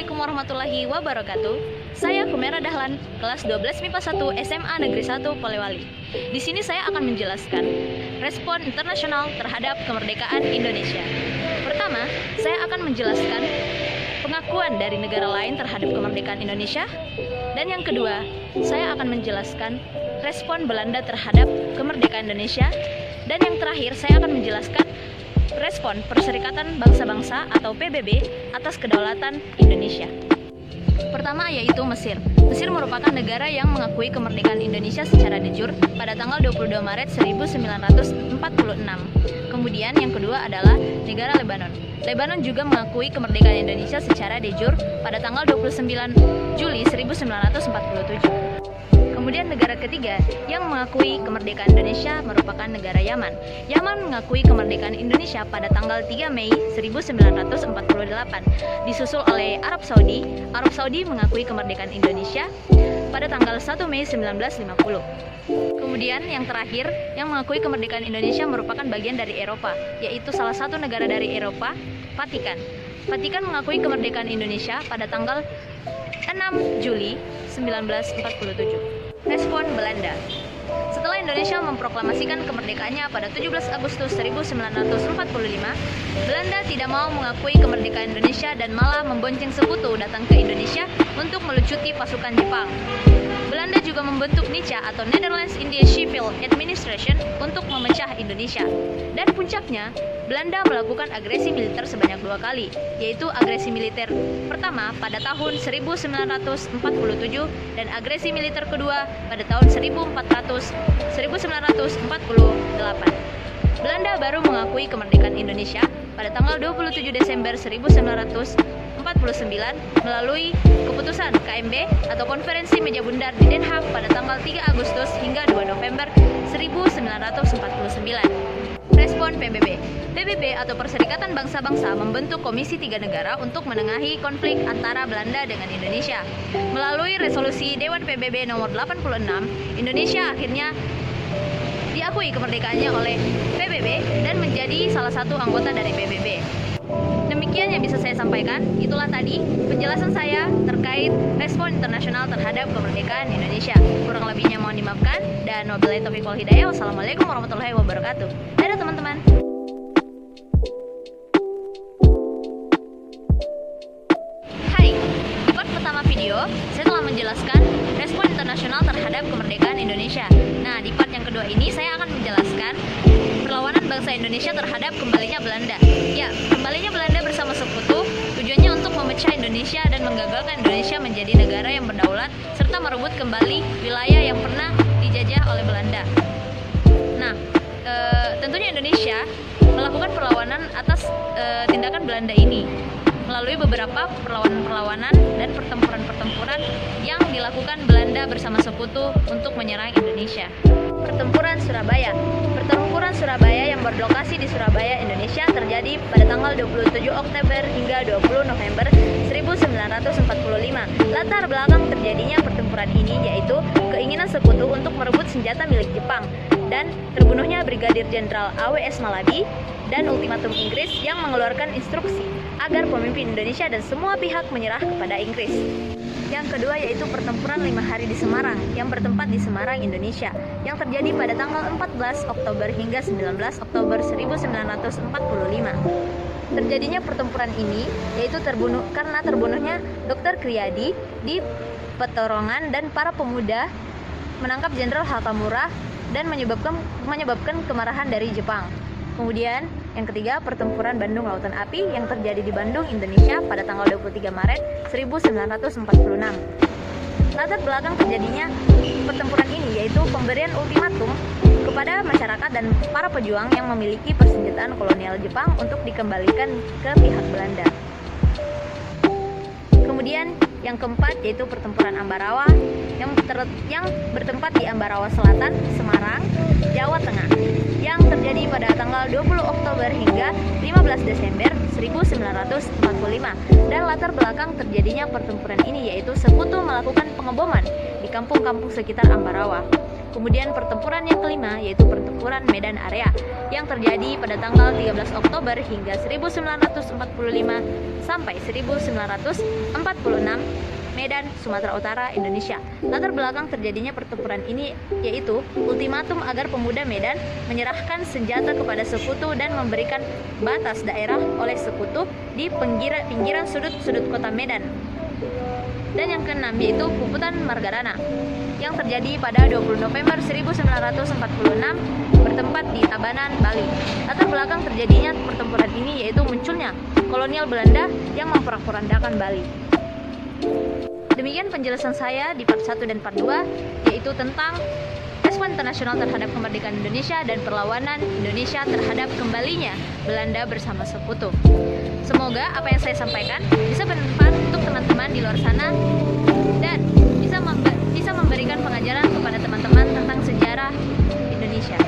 Assalamualaikum warahmatullahi wabarakatuh. Saya Humera Dahlan, kelas 12 MIPA 1 SMA Negeri 1 Polewali. Di sini saya akan menjelaskan respon internasional terhadap kemerdekaan Indonesia. Pertama, saya akan menjelaskan pengakuan dari negara lain terhadap kemerdekaan Indonesia. Dan yang kedua, saya akan menjelaskan respon Belanda terhadap kemerdekaan Indonesia. Dan yang terakhir, saya akan menjelaskan respon Perserikatan Bangsa-Bangsa atau PBB atas kedaulatan Indonesia. Pertama yaitu Mesir. Mesir merupakan negara yang mengakui kemerdekaan Indonesia secara de jure pada tanggal 22 Maret 1946. Kemudian yang kedua adalah negara Lebanon. Lebanon juga mengakui kemerdekaan Indonesia secara de jure pada tanggal 29 Juli 1947. Kemudian negara ketiga yang mengakui kemerdekaan Indonesia merupakan negara Yaman. Yaman mengakui kemerdekaan Indonesia pada tanggal 3 Mei 1948, disusul oleh Arab Saudi. Arab Saudi mengakui kemerdekaan Indonesia pada tanggal 1 Mei 1950. Kemudian yang terakhir yang mengakui kemerdekaan Indonesia merupakan bagian dari Eropa, yaitu salah satu negara dari Eropa, Vatikan. Vatikan mengakui kemerdekaan Indonesia pada tanggal 6 Juli 1947. Respon Belanda. Setelah Indonesia memproklamasikan kemerdekaannya pada 17 Agustus 1945, Belanda tidak mau mengakui kemerdekaan Indonesia dan malah membonceng sekutu datang ke Indonesia untuk melucuti pasukan Jepang. Belanda juga membentuk NICA atau Netherlands Indian Civil Administration untuk memecah Indonesia. Dan puncaknya, Belanda melakukan agresi militer sebanyak 2 kali, yaitu agresi militer pertama pada tahun 1947 dan agresi militer kedua pada tahun 1948. Belanda baru mengakui kemerdekaan Indonesia pada tanggal 27 Desember 1949 melalui keputusan KMB atau Konferensi Meja Bundar di Den Haag pada tanggal 3 Agustus hingga 2 November 1949. Respon PBB. PBB atau Perserikatan Bangsa-Bangsa membentuk Komisi 3 Negara untuk menengahi konflik antara Belanda dengan Indonesia. Melalui resolusi Dewan PBB nomor 86, Indonesia akhirnya diakui kemerdekaannya oleh PBB dan menjadi salah satu anggota dari PBB. Demikian yang bisa saya sampaikan. Itulah tadi penjelasan saya terkait respon internasional terhadap kemerdekaan Indonesia. Kurang lebihnya mohon dimaafkan. Dan wabillahi taufiq wal hidayah. Wassalamualaikum warahmatullahi wabarakatuh. Dadah teman-teman. Hai, di part pertama video saya telah menjelaskan respon internasional terhadap kemerdekaan Indonesia. Nah, di part yang kedua ini saya akan menjelaskan perlawanan bangsa Indonesia terhadap kembalinya Belanda. Ya, kembalinya Belanda bersama sekutu tujuannya untuk memecah Indonesia dan menggagalkan Indonesia menjadi negara yang berdaulat serta merebut kembali wilayah yang pernah dijajah oleh Belanda. Nah, tentunya Indonesia melakukan perlawanan atas tindakan Belanda ini melalui beberapa perlawanan-perlawanan dan pertempuran-pertempuran yang dilakukan Belanda bersama sekutu untuk menyerang Indonesia. Pertempuran Surabaya. Pertempuran Surabaya yang berlokasi di Surabaya, Indonesia terjadi pada tanggal 27 Oktober hingga 20 November 1945. Latar belakang terjadinya pertempuran ini yaitu keinginan sekutu untuk merebut senjata milik Jepang dan terbunuhnya Brigadir Jenderal A.W.S. Malabi dan ultimatum Inggris yang mengeluarkan instruksi agar pemimpin Indonesia dan semua pihak menyerah kepada Inggris. Yang kedua yaitu pertempuran 5 hari di Semarang yang bertempat di Semarang, Indonesia yang terjadi pada tanggal 14 Oktober hingga 19 Oktober 1945. Terjadinya pertempuran ini yaitu karena terbunuhnya Dr. Kriyadi di Petorongan dan para pemuda menangkap Jenderal Hakamura dan menyebabkan kemarahan dari Jepang. Kemudian yang ketiga, pertempuran Bandung Lautan Api yang terjadi di Bandung, Indonesia pada tanggal 23 Maret 1946. Latar belakang terjadinya pertempuran ini yaitu pemberian ultimatum kepada masyarakat dan para pejuang yang memiliki persenjataan kolonial Jepang untuk dikembalikan ke pihak Belanda. Kemudian yang keempat yaitu pertempuran Ambarawa yang bertempat di Ambarawa Selatan, Semarang, Jawa Tengah yang terjadi pada tanggal 20 Oktober hingga 15 Desember 1945. Dan latar belakang terjadinya pertempuran ini yaitu sekutu melakukan pengeboman di kampung-kampung sekitar Ambarawa. Kemudian pertempuran yang kelima yaitu pertempuran Medan Area yang terjadi pada tanggal 13 Oktober hingga 1945 sampai 1946, Medan, Sumatera Utara, Indonesia. Latar belakang terjadinya pertempuran ini yaitu ultimatum agar pemuda Medan menyerahkan senjata kepada sekutu dan memberikan batas daerah oleh sekutu di pinggiran sudut-sudut kota Medan. Dan yang keenam yaitu Puputan Margarana yang terjadi pada 20 November 1946 bertempat di Tabanan, Bali. Latar belakang terjadinya pertempuran ini yaitu munculnya kolonial Belanda yang memporak-porandakan Bali. Demikian penjelasan saya di part 1 dan part 2 yaitu tentang respon internasional terhadap kemerdekaan Indonesia dan perlawanan Indonesia terhadap kembalinya Belanda bersama sekutu. Semoga apa yang saya sampaikan bisa bermanfaat untuk teman-teman di luar sana dan bisa memberikan pengajaran kepada teman-teman tentang sejarah Indonesia.